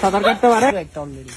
সাঁতার কাটতে পারে একটা অলরেডি।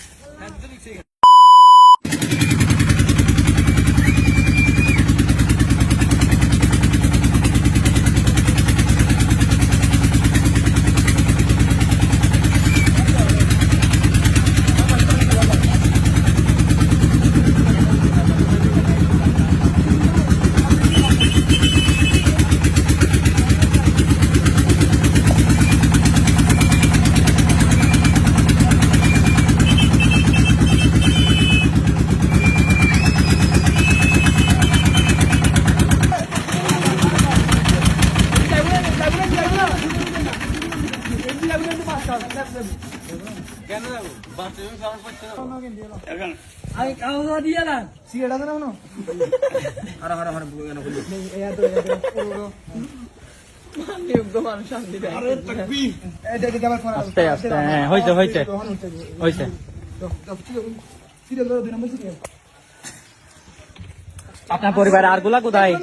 আপনার পরিবার আর গুলা কোথায়?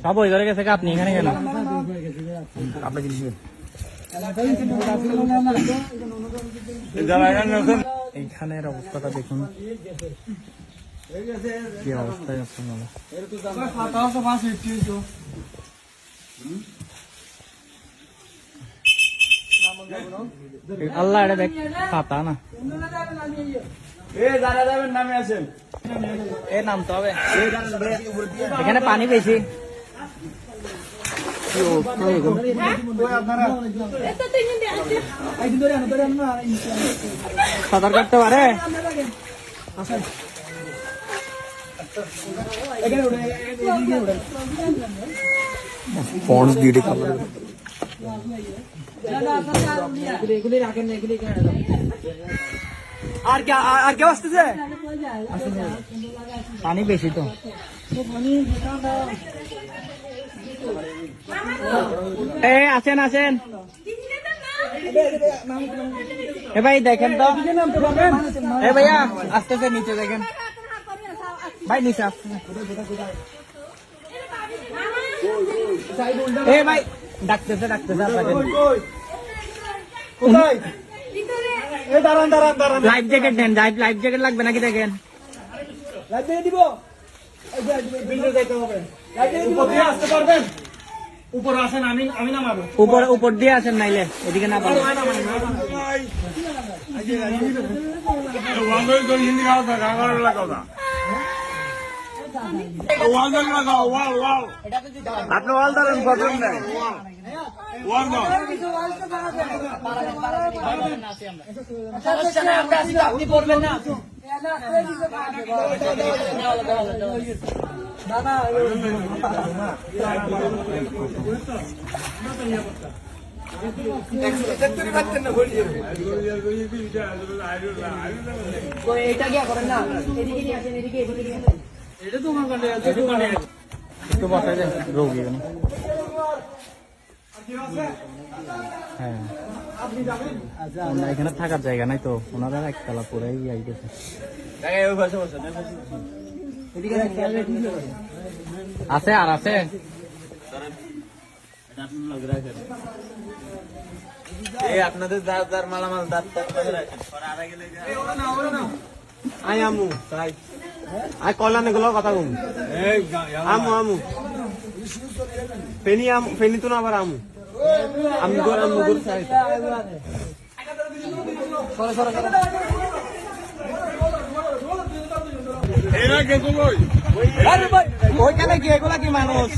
সব ওই ঘরে গেছে, আপনি এখানে কেন? আপনার জিনিস এইখানের অবস্থাটা দেখুন, কি অবস্থায় আছে। আল্লাহ, এটা দেখ পাতা না, নামে আছেন এ নামতে হবে। এখানে পানি বেশি, সাঁতার কাটতে পারে। আর কেউ আসতেছে? পানি বেশি তো। আসেন আসেন, এ ভাই দেখেন তো, এ ভাইয়া আসতেছে, নিচে দেখেন ভাই, নিচে আসতেছে। এ ভাই ডাকতেছে আপনাকে। লাইফ জ্যাকেট দেন, লাইফ জ্যাকেট লাগবে নাকি? দেখেন উপর দিয়ে আসেন, নাইলে এদিকে না পারবেন। আপনি ওয়াল ধরেন, প্রবলেম নাই। আপনি পড়বেন না দাদা, এটা কি করেন না, এদিকে নিয়ে আসেন, এদিকে এটা তো আমার কাছে আছে, একটু বসাই দেন রোগী। হ্যাঁ, এখানে থাকার জায়গা নাই তো, ওনারা একতলা পরে আইতেছে। আছে আর আছে, আপনাদের দাদার মালামাল আই আমু তাই আই কল্যাণ এগুলো কথা কম। আমু ফেনি তো না, আবার আমু ওইখানে কি এগুলা কি মানুষ?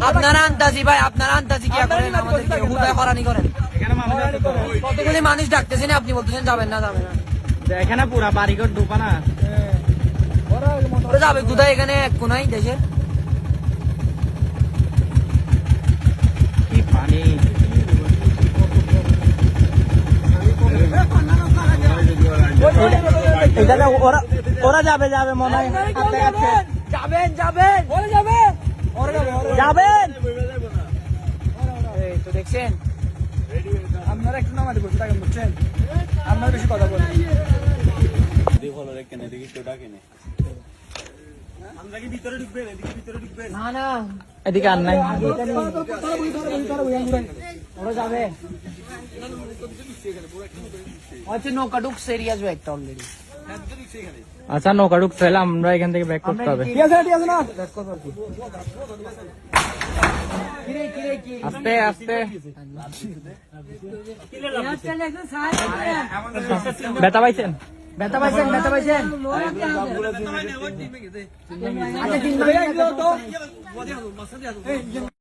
আপনারা আন্তাজি ভাই, আপনারা আন্তাজি কি করেন? আমাদেরকে হুদায় হরানি করেন। কতগুলি মানুষ ডাকতেছেন, আপনি বলতেছেন যাবেন না। এখানে পুরা বাড়িঘর ঢুকা না যাবে কোথায়? এখানে এক কোনাই দেশের কি পানি। ওরা যাবে মনে হয়, যাবেন তো দেখছেন। আপনারা একটু নামাতে বসে থাকেন, বুঝছেন? আপনারা বেশি কথা বলেন। এদিকে আর নাই, ওরা যাবে। আচ্ছা নৌকা ঢুকছে এরিয়া জো একটা অলরেডি। আচ্ছা নৌকা ঢুকছে, তাহলে আমরা এখান থেকে ব্যাক করতে হবে। আস্তে আস্তে ব্যথা পাইছেন? ব্যথা পাইছেন? ব্যথা পাইছেন? আচ্ছা 3